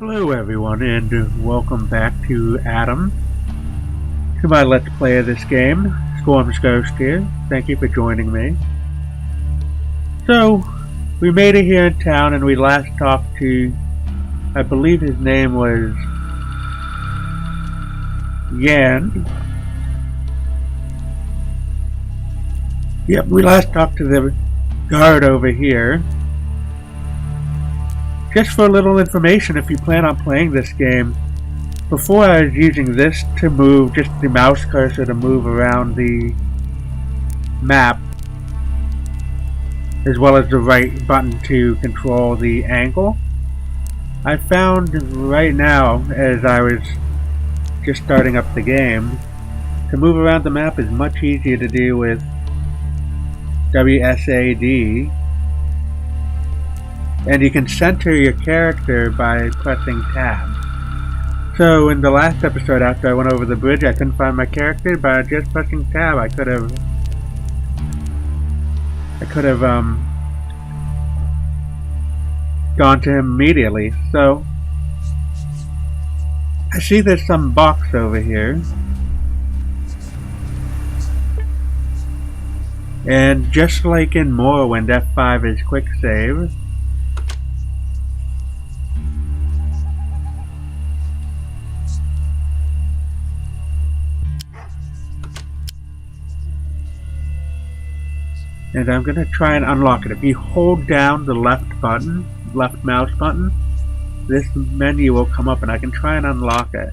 Hello everyone, and welcome back to Artem, to my Let's Play of this game. Storm's Ghost here. Thank you for joining me. So, we made it here in town, and we last talked to, I believe his name was Yan. Yep, we last talked to the guard over here. Just for a little information, if you plan on playing this game, before I was using this to move, just the mouse cursor to move around the map, as well as the right button to control the angle. I found right now, as I was just starting up the game, to move around the map is much easier to do with WSAD. And you can center your character by pressing tab. So in the last episode, after I went over the bridge, I couldn't find my character. By just pressing tab, I could have gone to him immediately. So I see there's some box over here, and just like in Morrowind, F5 is quick save. And I'm going to try and unlock it. If you hold down the left mouse button, this menu will come up and I can try and unlock it.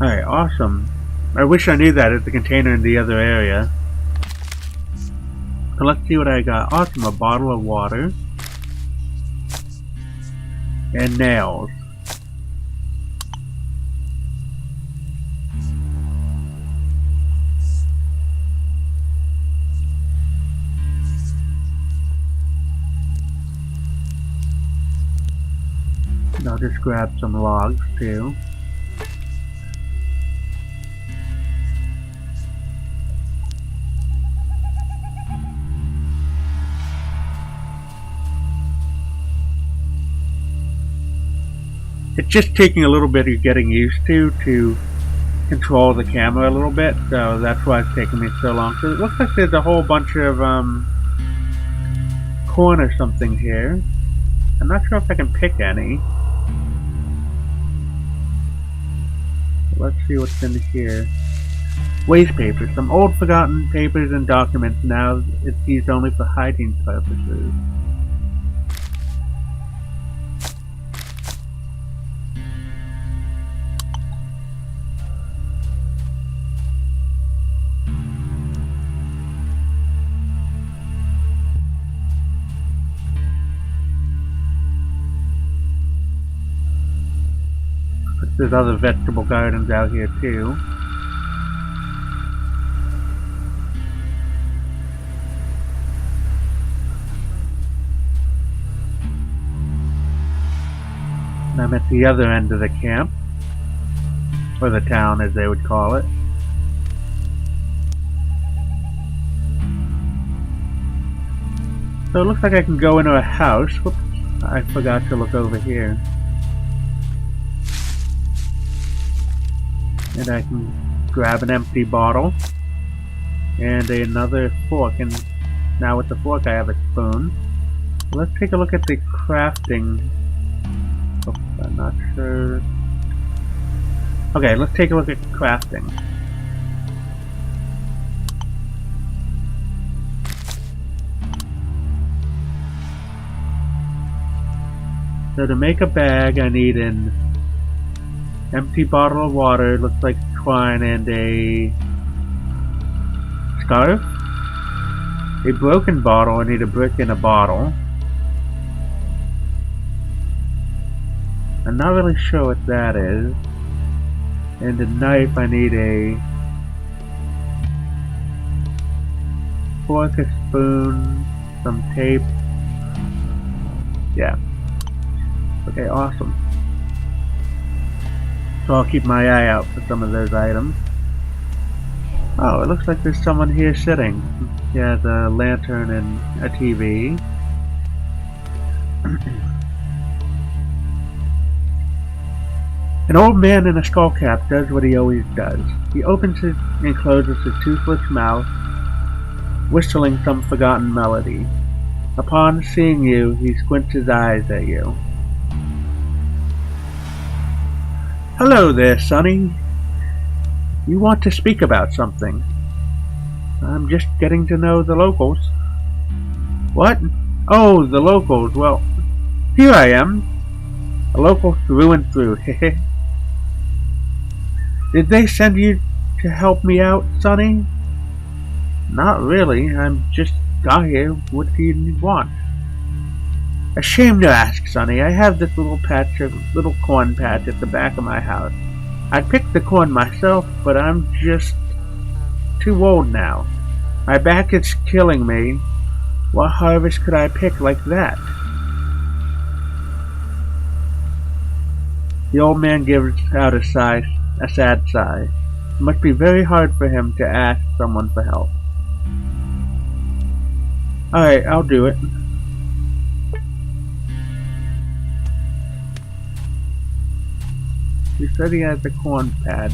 Alright, awesome. I wish I knew that at the container in the other area. So let's see what I got. Awesome, a bottle of water. And nails. I'll just grab some logs too. It's just taking a little bit of getting used to control the camera a little bit, so that's why it's taking me so long. So it looks like there's a whole bunch of corn or something here. I'm not sure if I can pick any. Let's see what's in here. Waste paper. Some old forgotten papers and documents. Now it's used only for hygiene purposes. There's other vegetable gardens out here too. And I'm at the other end of the camp, or the town as they would call it. So it looks like I can go into a house. Whoops, I forgot to look over here. And I can grab an empty bottle and another fork, and now with the fork I have a spoon. Let's take a look at the crafting. Oops, I'm not sure. Okay, let's take a look at crafting. So to make a bag I need an empty bottle of water, looks like twine, and a scarf. A broken bottle, I need a brick and a bottle. I'm not really sure what that is. And a knife, I need a fork, a spoon, some tape. Yeah. Okay, awesome. So I'll keep my eye out for some of those items. Oh, it looks like there's someone here sitting. He has a lantern and a TV. An old man in a skull cap does what he always does. He opens his and closes his toothless mouth, whistling some forgotten melody. Upon seeing you, he squints his eyes at you. Hello there, Sonny. You want to speak about something? I'm just getting to know the locals. What? Oh, the locals. Well, here I am. A local through and through. Hehe. Did they send you to help me out, Sonny? Not really. I'm just got here. What do you want? Ashamed to ask, Sonny. I have this little corn patch at the back of my house. I picked the corn myself, but I'm just too old now. My back is killing me. What harvest could I pick like that? The old man gives out a sad sigh. It must be very hard for him to ask someone for help. Alright, I'll do it. He said he has a corn patch.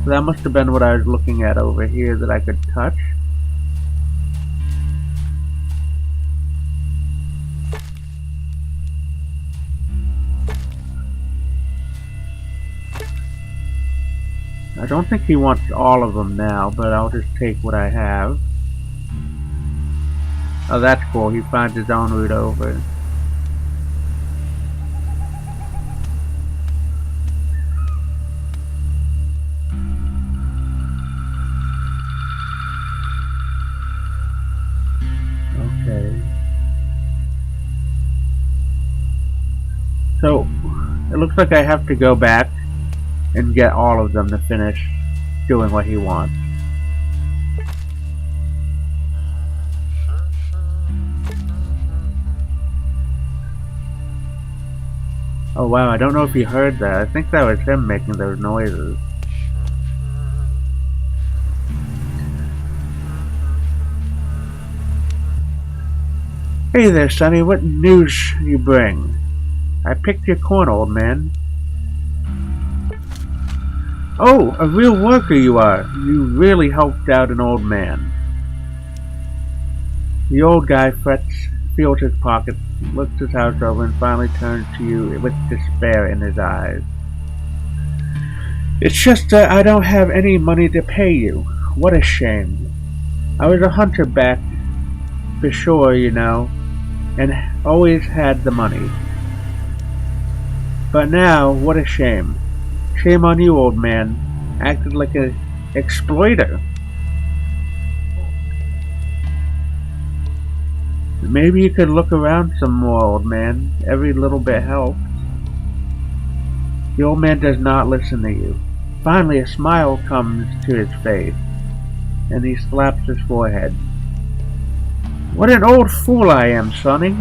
So that must have been what I was looking at over here that I could touch. I don't think he wants all of them now, but I'll just take what I have. Oh, that's cool. He finds his own route over. Okay. So, it looks like I have to go back and get all of them to finish doing what he wants. Oh wow, I don't know if he heard that. I think that was him making those noises. Hey there, Sonny, what news you bring? I picked your corn, old man. Oh, a real worker you are. You really helped out an old man. The old guy feels his pockets, looks his house over, and finally turns to you with despair in his eyes. It's just that I don't have any money to pay you. What a shame. I was a hunter back for sure, you know, and always had the money. But now, what a shame. Shame on you, old man. Acted like an exploiter. Maybe you could look around some more, old man. Every little bit helps. The old man does not listen to you. Finally, a smile comes to his face, and he slaps his forehead. What an old fool I am, Sonny.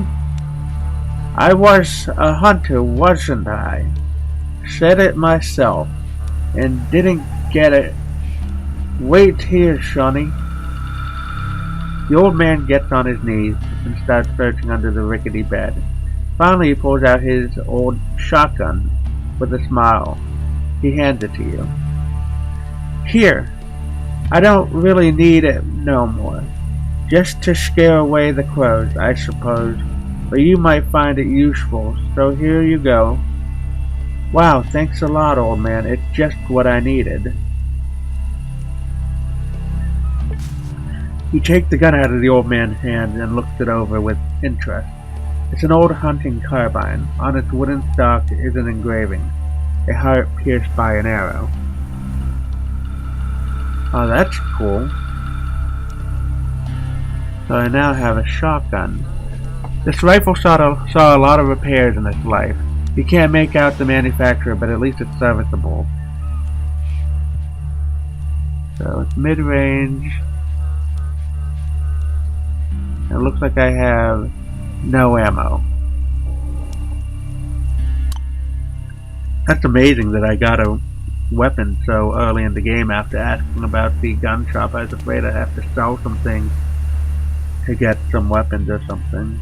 I was a hunter, wasn't I? Said it myself, and didn't get it. Wait here, Sonny. The old man gets on his knees and starts searching under the rickety bed. Finally, he pulls out his old shotgun with a smile. He hands it to you. Here. I don't really need it no more. Just to scare away the crows, I suppose. But you might find it useful, so here you go. Wow, thanks a lot, old man. It's just what I needed. You take the gun out of the old man's hand and looks it over with interest. It's an old hunting carbine. On its wooden stock is an engraving, a heart pierced by an arrow. Oh, that's cool. So I now have a shotgun. This rifle saw a lot of repairs in its life. You can't make out the manufacturer, but at least it's serviceable. So it's mid-range. It looks like I have no ammo. That's amazing that I got a weapons so early in the game after asking about the gun shop. I was afraid I'd have to sell some things to get some weapons or something.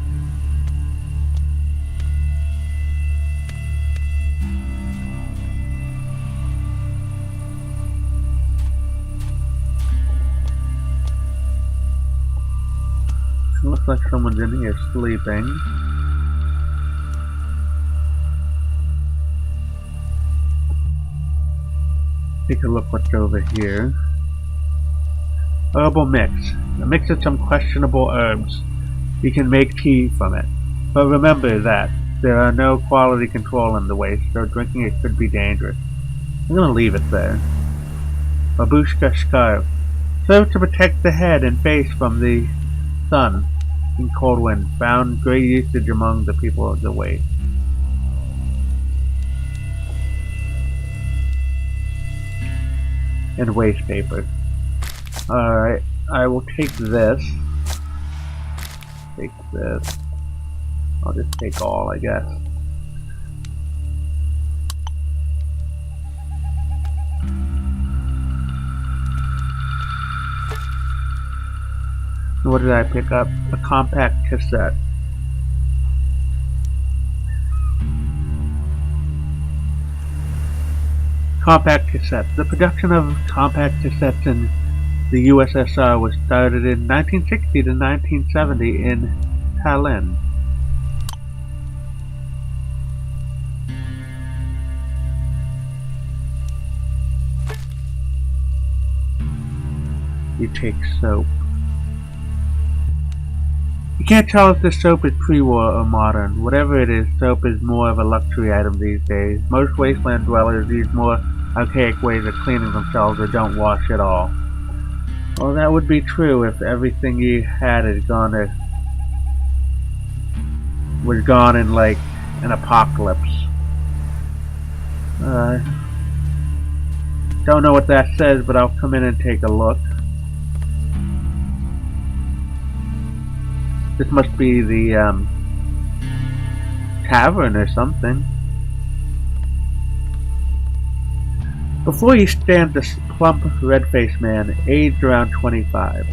It looks like someone's in here sleeping. Take a look what's over here. Herbal mix. A mix of some questionable herbs. You can make tea from it. But remember that there are no quality control in the waste, so drinking it could be dangerous. I'm gonna leave it there. Babushka scarf. Serves to protect the head and face from the sun in cold winds. Found great usage among the people of the waste. And waste paper. Alright, I will take this. Take this. I'll just take all, I guess. What did I pick up? A compact cassette. Compact cassettes. The production of compact cassettes in the USSR was started in 1960 to 1970 in Tallinn. You take soap. You can't tell if the soap is pre-war or modern. Whatever it is, soap is more of a luxury item these days. Most wasteland dwellers use more archaic ways of cleaning themselves or don't wash at all. Well, that would be true if everything you had was gone in like an apocalypse. Don't know what that says, but I'll come in and take a look. This must be the tavern or something. Before you stands a plump, red-faced man, aged around 25.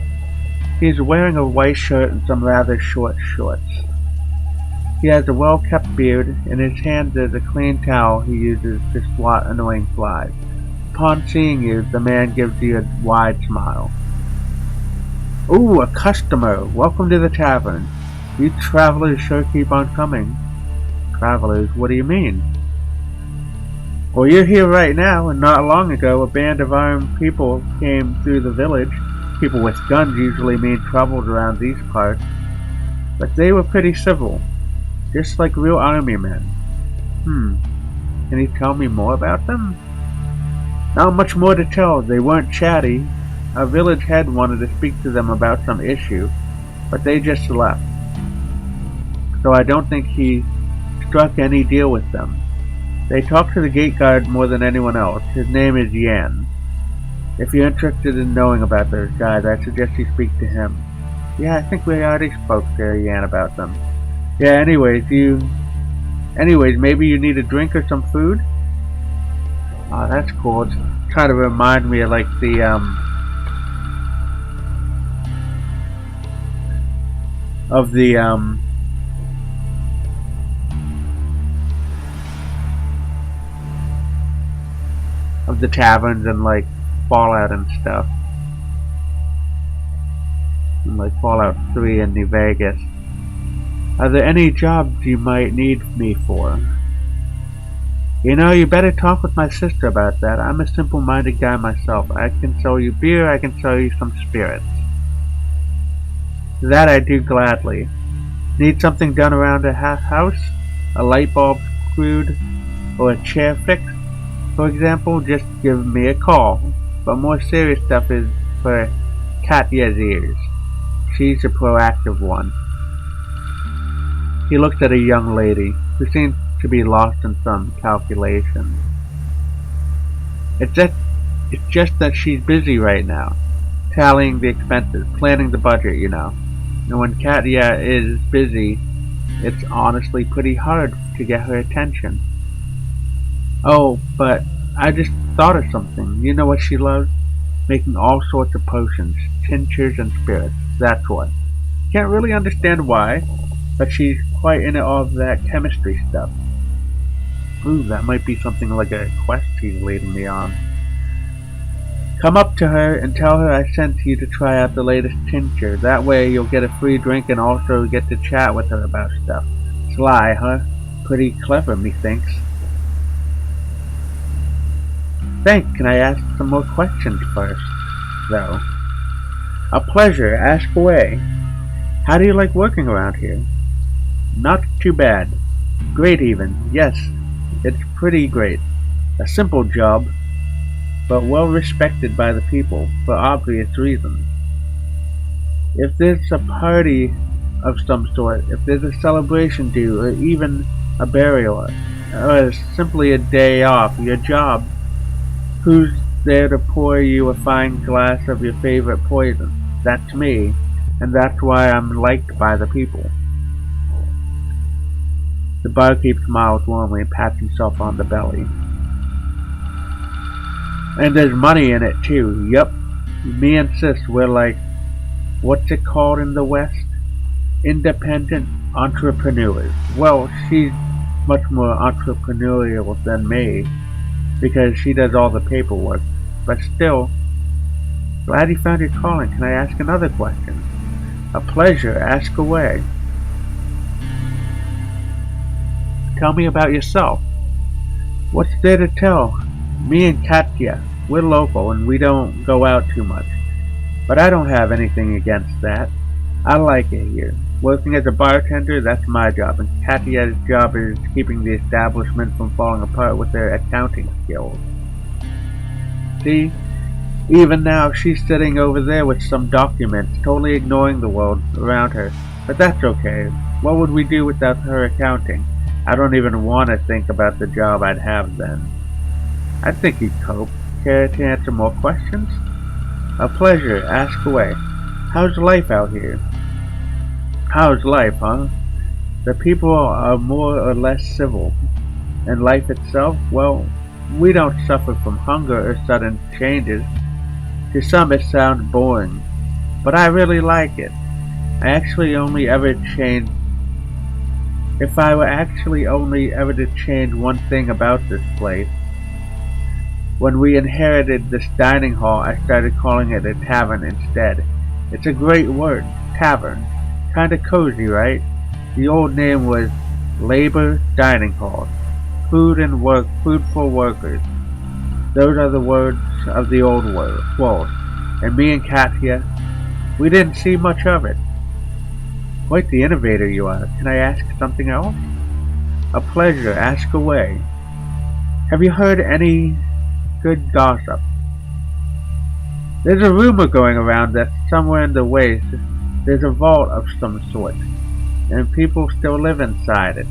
He is wearing a white shirt and some rather short shorts. He has a well-kept beard. In his hand is a clean towel he uses to swat annoying flies. Upon seeing you, the man gives you a wide smile. Ooh, a customer! Welcome to the tavern. You travelers sure keep on coming. Travelers? What do you mean? Well, you're here right now, and not long ago a band of armed people came through the village. People with guns usually mean trouble around these parts. But they were pretty civil. Just like real army men. Can you tell me more about them? Not much more to tell. They weren't chatty. Our village head wanted to speak to them about some issue, but they just left. So I don't think he struck any deal with them. They talked to the gate guard more than anyone else. His name is Yan. If you're interested in knowing about those guys, I suggest you speak to him. Yeah, I think we already spoke to Yan about them. Yeah, anyways, maybe you need a drink or some food? Oh, that's cool. It's kind of remind me of like the, of the taverns and like Fallout and stuff. And like Fallout 3 in New Vegas. Are there any jobs you might need me for? You know, you better talk with my sister about that. I'm a simple-minded guy myself. I can sell you beer, I can sell you some spirits. That I do gladly. Need something done around a house? A light bulb screwed? Or a chair fixed? For example, just give me a call. But more serious stuff is for Katya's ears. She's a proactive one. He looked at a young lady, who seemed to be lost in some calculations. It's just that she's busy right now, tallying the expenses, planning the budget, you know. And when Katya is busy, it's honestly pretty hard to get her attention. Oh, but I just thought of something. You know what she loves? Making all sorts of potions, tinctures, and spirits. That's what. Can't really understand why, but she's quite into all of that chemistry stuff. Ooh, that might be something like a quest she's leading me on. Come up to her and tell her I sent you to try out the latest tincture. That way you'll get a free drink and also get to chat with her about stuff. Sly, huh? Pretty clever, methinks. Thanks. Can I ask some more questions first, though? A pleasure. Ask away. How do you like working around here? Not too bad. Great even. Yes, it's pretty great. A simple job, but well respected by the people, for obvious reasons. If there's a party of some sort, if there's a celebration due, or even a burial, or simply a day off, your job, who's there to pour you a fine glass of your favorite poison? That's me, and that's why I'm liked by the people. The barkeep smiles warmly and pats himself on the belly. And there's money in it too. Yup. Me and sis, we're like, what's it called in the West? Independent entrepreneurs. Well, she's much more entrepreneurial than me, because she does all the paperwork. But still, glad you found your calling. Can I ask another question? A pleasure. Ask away. Tell me about yourself. What's there to tell? Me and Katya, we're local and we don't go out too much. But I don't have anything against that. I like it here. Working as a bartender, that's my job, and Katya's job is keeping the establishment from falling apart with their accounting skills. See? Even now, she's sitting over there with some documents, totally ignoring the world around her. But that's okay. What would we do without her accounting? I don't even want to think about the job I'd have then. I think you'd cope. Care to answer more questions? A pleasure. Ask away. How's life out here? How's life, huh? The people are more or less civil. And life itself, well, we don't suffer from hunger or sudden changes. To some it sounds boring, but I really like it. I actually only ever change. If I were actually only ever to change one thing about this place, when we inherited this dining hall, I started calling it a tavern instead. It's a great word, tavern. Kinda cozy, right? The old name was Labor Dining Hall. Food and work, food for workers. Those are the words of the old world. And me and Katya, we didn't see much of it. Quite the innovator you are. Can I ask something else? A pleasure. Ask away. Have you heard any good gossip? There's a rumor going around that somewhere in the waste there's a vault of some sort, and people still live inside it.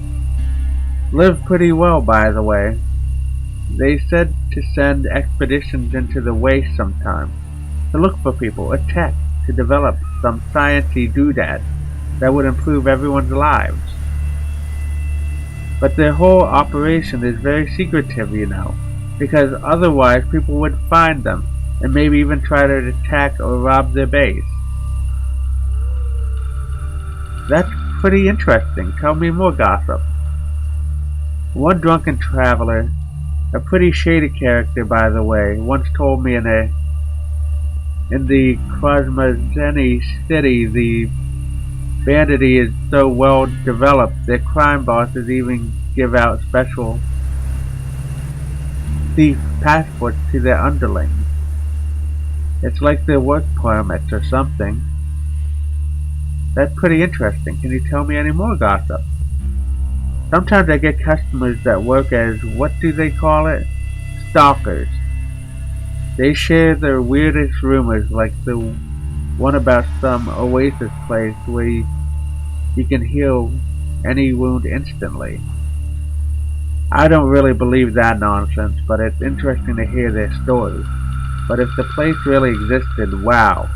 Live pretty well, by the way. They said to send expeditions into the waste sometime, to look for people, a tech, to develop some sciencey doodad that would improve everyone's lives. But their whole operation is very secretive, you know, because otherwise people would find them, and maybe even try to attack or rob their base. That's pretty interesting. Tell me more gossip. One drunken traveler, a pretty shady character by the way, once told me in the Krasmazeni city the bandity is so well developed that crime bosses even give out special thief passports to their underlings. It's like their work permits or something. That's pretty interesting. Can you tell me any more gossip? Sometimes I get customers that work as, what do they call it? Stalkers. They share their weirdest rumors, like the one about some oasis place where you can heal any wound instantly. I don't really believe that nonsense, but it's interesting to hear their stories. But if the place really existed, wow.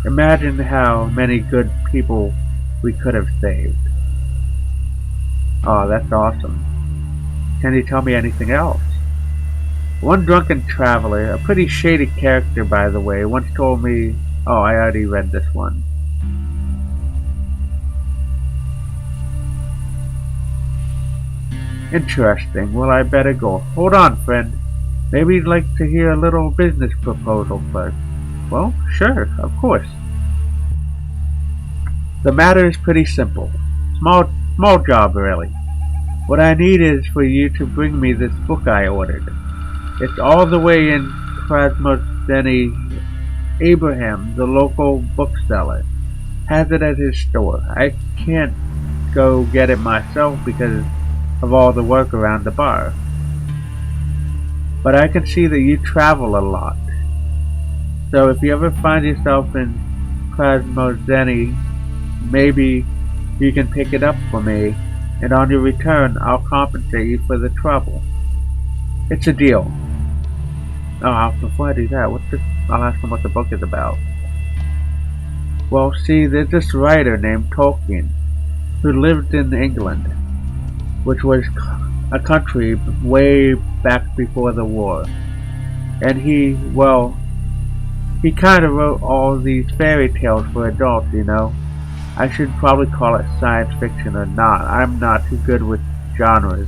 Imagine how many good people we could have saved. Oh, that's awesome. Can you tell me anything else? One drunken traveler, a pretty shady character by the way, once told me, oh, I already read this one. Interesting. Well, I better go. Hold on, friend. Maybe you'd like to hear a little business proposal first. Well, sure, of course. The matter is pretty simple. Small job, really. What I need is for you to bring me this book I ordered. It's all the way in Krasnodeni. Abraham, the local bookseller, has it at his store. I can't go get it myself because of all the work around the bar. But I can see that you travel a lot. So if you ever find yourself in Krasnodeni, maybe you can pick it up for me, and on your return I'll compensate you for the trouble. It's a deal. Oh, before I do that, I'll ask him what the book is about. Well, see, there's this writer named Tolkien who lived in England, which was a country way back before the war. And he kind of wrote all these fairy tales for adults, you know. I should probably call it science fiction or not. I'm not too good with genres.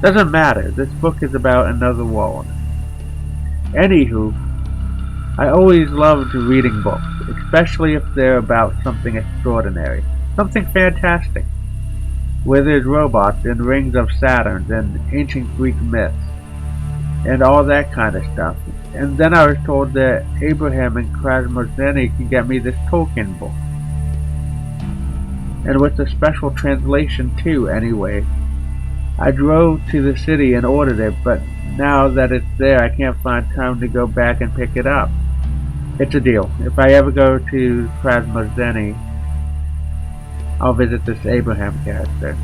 Doesn't matter. This book is about another world. Anywho, I always loved reading books, especially if they're about something extraordinary, something fantastic, where there's robots and rings of Saturn and ancient Greek myths, and all that kind of stuff. And then I was told that Abraham in Krasnodeni can get me this Tolkien book. And with a special translation too, anyway. I drove to the city and ordered it, but now that it's there, I can't find time to go back and pick it up. It's a deal. If I ever go to Krasnodeni, I'll visit this Abraham character.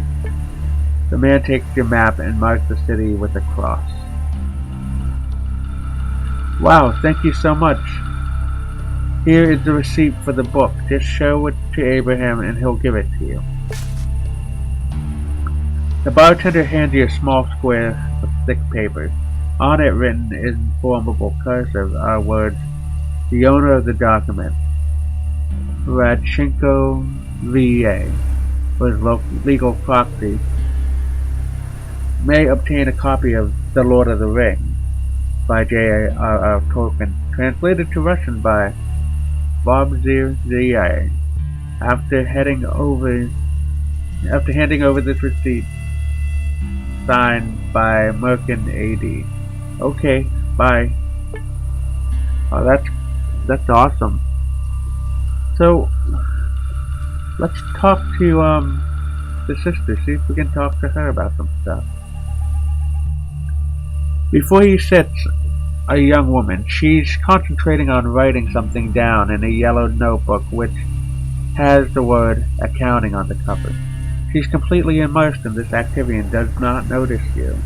The man takes your map and marks the city with a cross. Wow, thank you so much. Here is the receipt for the book. Just show it to Abraham and he'll give it to you. The bartender hands you a small square of thick paper. On it, written in formidable cursive, are words, the owner of the document, Radchenko V.A., for his legal proxy, may obtain a copy of The Lord of the Rings by J.R.R. Tolkien, translated to Russian by Bobzir Z.A. After handing over this receipt, signed by Merkin A.D. Okay, bye. Oh, that's awesome. So, let's talk to the sister, see if we can talk to her about some stuff. Before you sits a young woman. She's concentrating on writing something down in a yellow notebook which has the word accounting on the cover. She's completely immersed in this activity and does not notice you.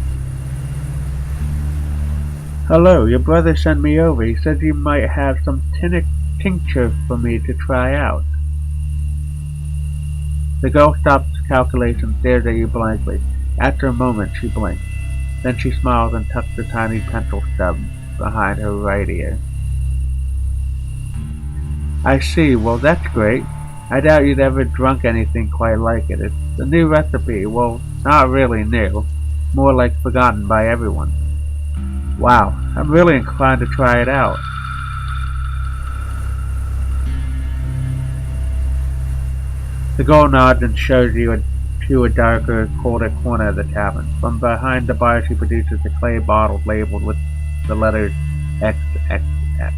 Hello, your brother sent me over. He said you might have some tincture for me to try out. The girl stops calculation and stares at you blankly. After a moment, she blinks. Then she smiles and tucks the tiny pencil stub behind her right ear. I see. Well, that's great. I doubt you'd ever drunk anything quite like it. It's a new recipe. Well, not really new. More like forgotten by everyone. Wow, I'm really inclined to try it out. The girl nods and shows you to a darker, colder corner of the tavern. From behind the bar she produces a clay bottle labeled with the letters XXX.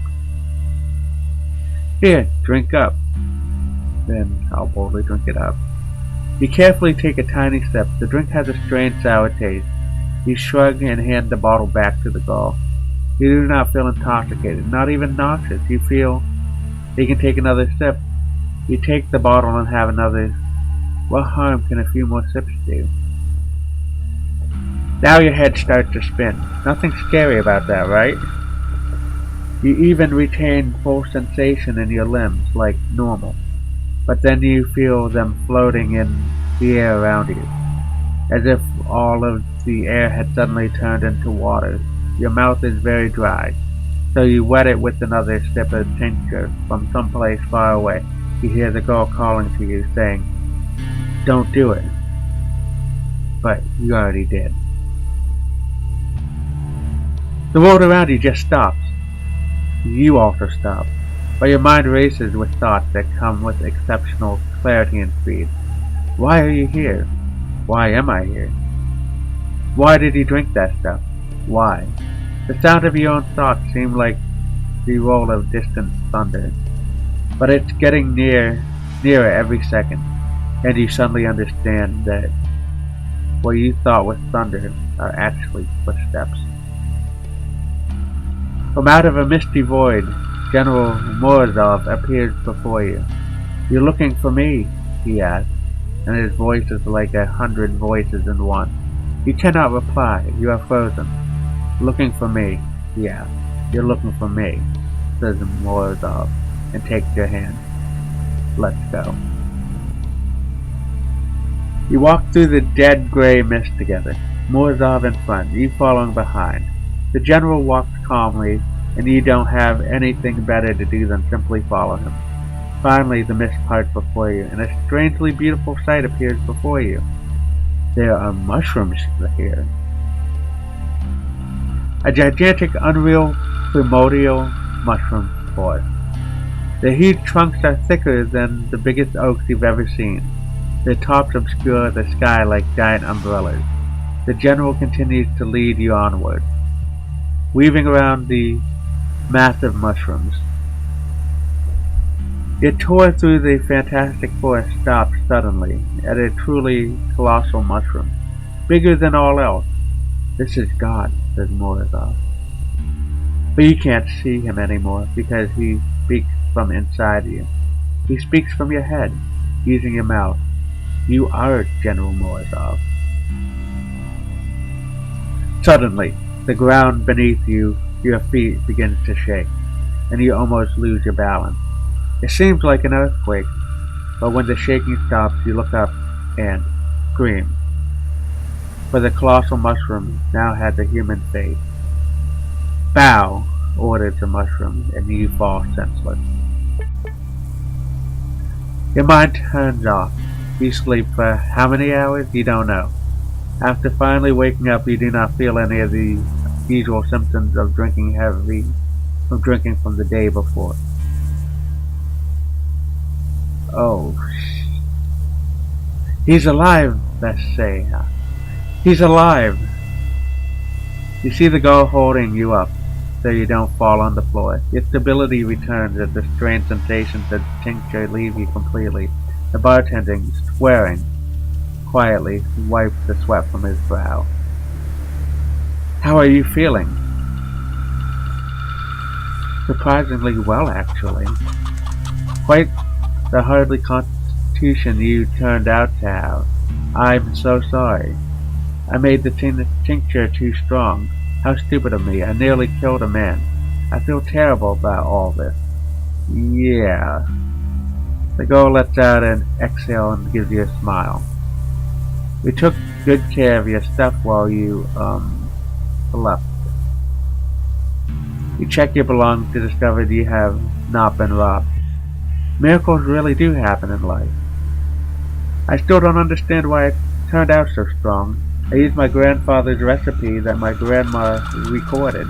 Here, drink up. Then I'll boldly drink it up. You carefully take a tiny sip. The drink has a strange sour taste. You shrug and hand the bottle back to the girl. You do not feel intoxicated, not even nauseous. You feel you can take another sip. You take the bottle and have another. What harm can a few more sips do? Now your head starts to spin. Nothing scary about that, right? You even retain full sensation in your limbs, like normal. But then you feel them floating in the air around you, as if all of the air had suddenly turned into water. Your mouth is very dry, so you wet it with another sip of tincture. From someplace far away, you hear the girl calling to you, saying, "Don't do it." But you already did. The world around you just stops. You also stop, but your mind races with thoughts that come with exceptional clarity and speed. Why are you here? Why am I here? Why did you drink that stuff? Why? The sound of your own thoughts seems like the roll of distant thunder, but it's getting nearer every second, and you suddenly understand that what you thought was thunder are actually footsteps. From out of a misty void, General Morozov appears before you. "You're looking for me," he asks, and his voice is like 100 voices in one. You cannot reply. You are frozen. "Looking for me," he asks. "You're looking for me," says Morozov, and takes your hand. "Let's go." You walk through the dead gray mist together, Morozov in front, you following behind. The general walks calmly, and you don't have anything better to do than simply follow him. Finally, the mist parts before you, and a strangely beautiful sight appears before you. There are mushrooms here. A gigantic, unreal, primordial mushroom forest. Their huge trunks are thicker than the biggest oaks you've ever seen. Their tops obscure the sky like giant umbrellas. The general continues to lead you onward, weaving around the massive mushrooms. Your tour through the fantastic forest stops suddenly at a truly colossal mushroom, bigger than all else. "This is God," says Morozov. But you can't see him anymore because he speaks from inside you. He speaks from your head, using your mouth. You are General Morozov. Suddenly, the ground beneath you, your feet begins to shake, and you almost lose your balance. It seems like an earthquake, but when the shaking stops, you look up and scream. For the colossal mushroom now has a human face. "Bow," orders the mushroom, and you fall senseless. Your mind turns off. You sleep for how many hours? You don't know. After finally waking up, you do not feel any of the usual symptoms of drinking from the day before. Oh, he's alive, let's say. He's alive. You see the girl holding you up so you don't fall on the floor. Your stability returns as the strange sensations of tincture leave you completely. The bartender, swearing quietly, wipes the sweat from his brow. "How are you feeling?" "Surprisingly well, actually. Quite the hardly constitution you turned out to have. I'm so sorry. I made the tincture too strong. How stupid of me. I nearly killed a man. I feel terrible about all this." "Yeah." The girl lets out an exhale and gives you a smile. "We took good care of your stuff while you, left. You check your belongings to discover you have not been robbed. Miracles really do happen in life. I still don't understand why it turned out so strong. I used my grandfather's recipe that my grandma recorded,"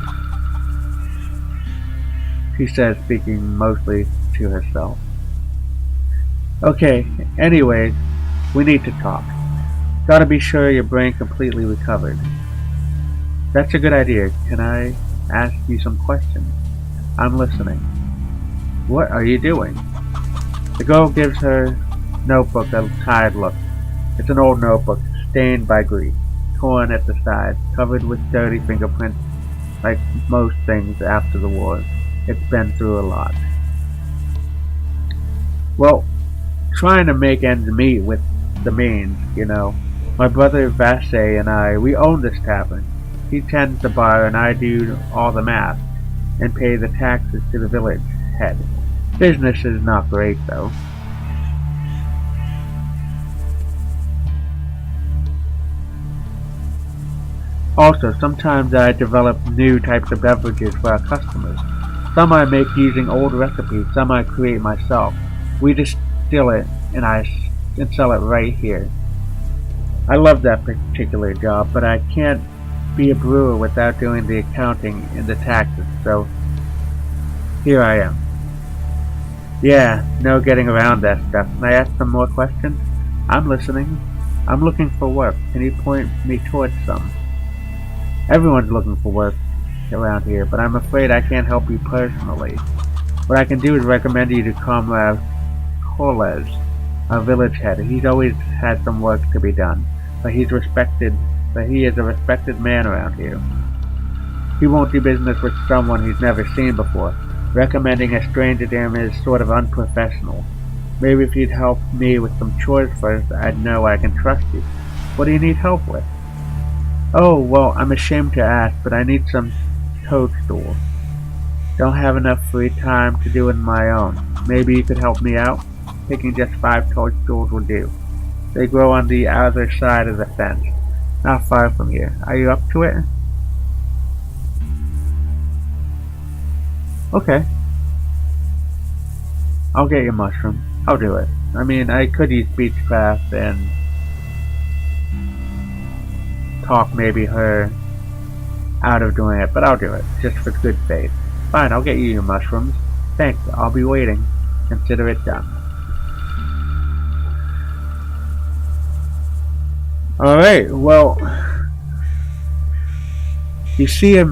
she says, speaking mostly to herself. "Okay, anyways, we need to talk. Gotta be sure your brain completely recovered." "That's a good idea. Can I ask you some questions?" "I'm listening." "What are you doing?" The girl gives her notebook a tired look. It's an old notebook, stained by grease, torn at the sides, covered with dirty fingerprints. Like most things after the war, it's been through a lot. "Well, trying to make ends meet with the means, you know. My brother Vassay and I, we own this tavern. He tends the bar and I do all the math and pay the taxes to the village head. Business is not great, though." Also, sometimes I develop new types of beverages for our customers. Some I make using old recipes, some I create myself. We distill it and sell it right here. I love that particular job, but I can't be a brewer without doing the accounting and the taxes, so here I am. Yeah, no getting around that stuff. Can I ask some more questions? I'm listening. I'm looking for work. Can you point me towards some? Everyone's looking for work around here, but I'm afraid I can't help you personally. What I can do is recommend you to Comrade Corles, our village head. He's always had some work to be done, but he is a respected man around here. He won't do business with someone he's never seen before. Recommending a stranger to him is sort of unprofessional. Maybe if you'd help me with some chores first, I'd know I can trust you. What do you need help with? Oh, well, I'm ashamed to ask, but I need some toadstools. Don't have enough free time to do it on my own. Maybe you could help me out? Picking just 5 toadstools will do. They grow on the other side of the fence, not far from here. Are you up to it? Okay. I'll get you mushroom. I'll do it. I mean, I could use Beechcraft and talk maybe her out of doing it, but I'll do it, just for good faith. Fine, I'll get you your mushrooms. Thanks, I'll be waiting. Consider it done. Alright, well, you see a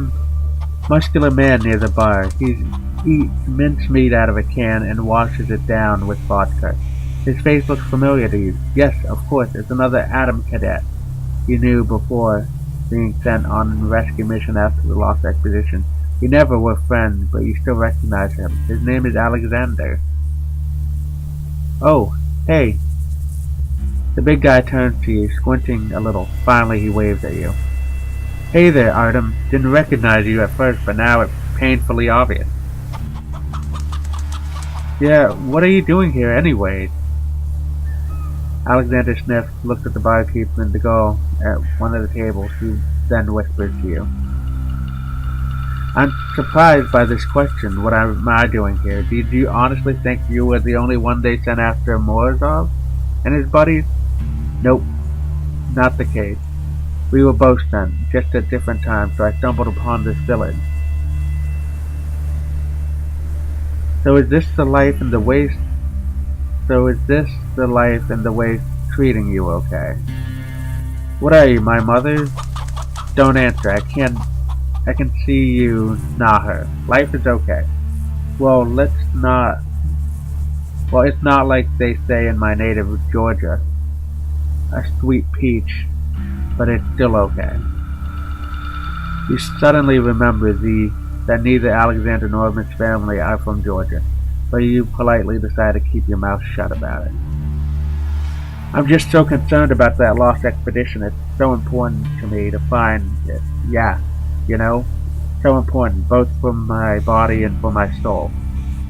muscular man near the bar. He eats mincemeat out of a can and washes it down with vodka. His face looks familiar to you. Yes, of course, it's another Artem cadet you knew before being sent on a rescue mission after the Lost Expedition. You never were friends, but you still recognize him. His name is Alexander. Oh, hey. The big guy turns to you, squinting a little. Finally, he waves at you. Hey there, Artem. Didn't recognize you at first, but now it's painfully obvious. Yeah, what are you doing here anyway? Alexander sniffs, looks at the barkeep and the girl at one of the tables, who then whispers to you. I'm surprised by this question. What am I doing here? Did you honestly think you were the only one they sent after Morozov and his buddies? Nope, not the case. We were both sent, just at different times, so I stumbled upon this village. So is this the life in the waste? Treating you okay? What are you, my mother? Don't answer. I can see you, not her. Life is okay. Well, it's not like they say in my native Georgia. A sweet peach, but it's still okay. You suddenly remember that neither Alexander nor his family are from Georgia, but you politely decide to keep your mouth shut about it. I'm just so concerned about that lost expedition. It's so important to me to find it. Yeah, so important, both for my body and for my soul.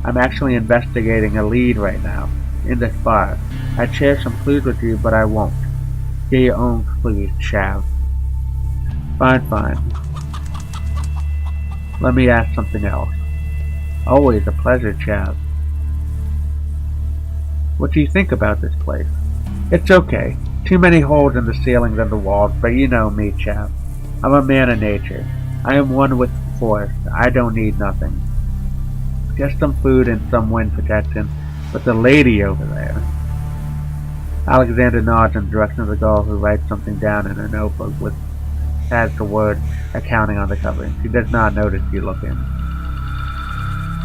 I'm actually investigating a lead right now, in this bar. I'd share some clues with you, but I won't. Get your own clues, chav. Fine. Let me ask something else. Always a pleasure, chav. What do you think about this place? It's okay. Too many holes in the ceilings and the walls, but you know me, chav. I'm a man of nature. I am one with the forest. I don't need nothing. Just some food and some wind protection. But the lady over there... Alexander nods in the direction of the girl, who writes something down in her notebook with has the word accounting on the cover. She does not notice you looking.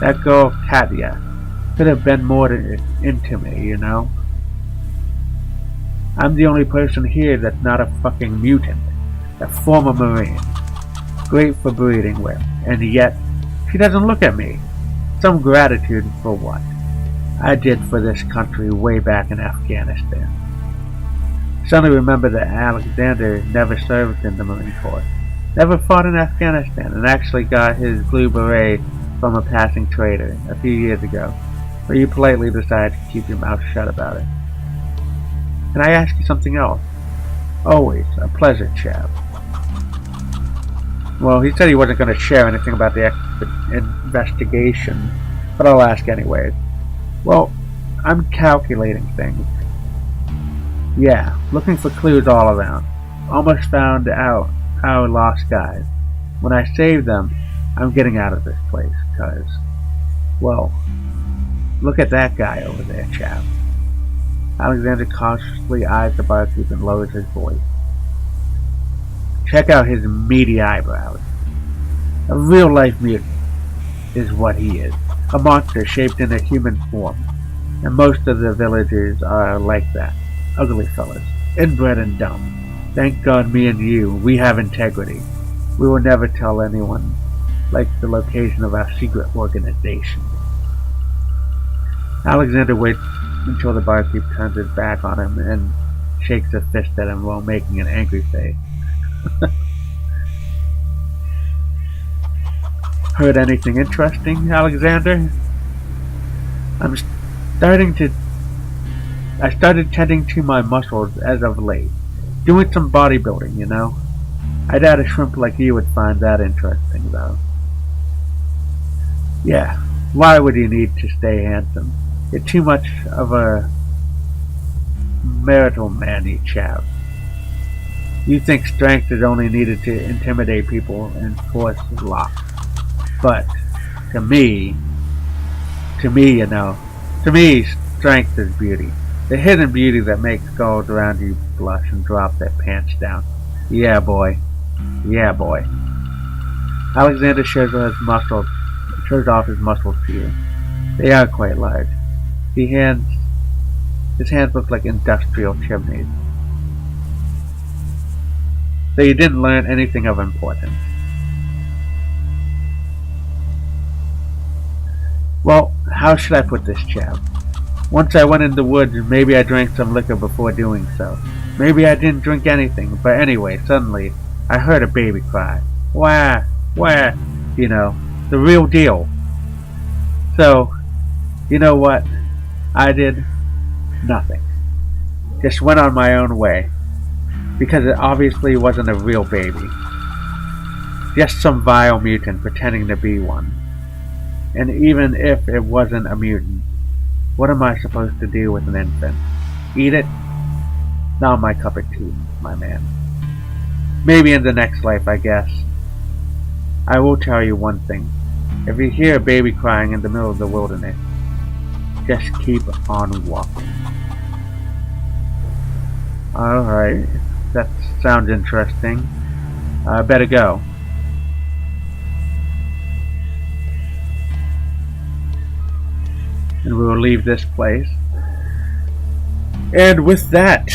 That girl, Katya, could have been more into me, I'm the only person here that's not a fucking mutant. A former Marine. Great for breeding with. And yet, she doesn't look at me. Some gratitude for what I did for this country way back in Afghanistan. Suddenly remember that Alexander never served in the Marine Corps. Never fought in Afghanistan, and actually got his blue beret from a passing trader a few years ago. But you politely decide to keep your mouth shut about it. Can I ask you something else? Always a pleasure, chap. Well, he said he wasn't going to share anything about the investigation, but I'll ask anyways. Well, I'm calculating things. Yeah, looking for clues all around. Almost found out our lost guys. When I save them, I'm getting out of this place, cuz, well, look at that guy over there, chap. Alexander cautiously eyes the barkeep and lowers his voice. Check out his meaty eyebrows. A real-life mutant is what he is. A monster shaped in a human form. And most of the villagers are like that. Ugly fellas. Inbred and dumb. Thank God me and you, we have integrity. We will never tell anyone, like the location of our secret organization. Alexander waits until the barkeep turns his back on him and shakes a fist at him while making an angry face. Heard anything interesting, Alexander? I started tending to my muscles as of late. Doing some bodybuilding, you know. I doubt a shrimp like you would find that interesting, though. Yeah, why would you need to stay handsome? You're too much of a marital man-y chap. You think strength is only needed to intimidate people and force locks. But, to me, you know, to me, strength is beauty. The hidden beauty that makes girls around you blush and drop their pants down. Yeah, boy. Yeah, boy. Alexander shows off his muscles to you. They are quite large. His hands look like industrial chimneys. So you didn't learn anything of importance. Well, how should I put this, chap? Once I went in the woods, maybe I drank some liquor before doing so. Maybe I didn't drink anything, but anyway, suddenly, I heard a baby cry. Wah, wah, you know, the real deal. So, you know what I did? Nothing. Just went on my own way. Because it obviously wasn't a real baby. Just some vile mutant pretending to be one. And even if it wasn't a mutant, what am I supposed to do with an infant? Eat it? Not my cup of tea, my man. Maybe in the next life, I guess. I will tell you one thing. If you hear a baby crying in the middle of the wilderness, just keep on walking. Alright, that sounds interesting. I better go. And we will leave this place. And with that,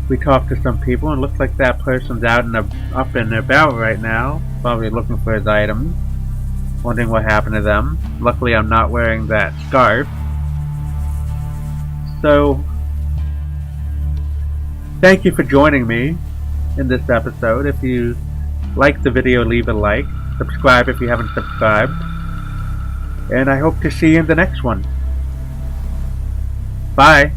we talked to some people, and looks like that person's out and up and about right now, probably looking for his items, wondering what happened to them. Luckily, I'm not wearing that scarf. So, thank you for joining me in this episode. If you liked the video, leave a like. Subscribe if you haven't subscribed. And I hope to see you in the next one. Bye.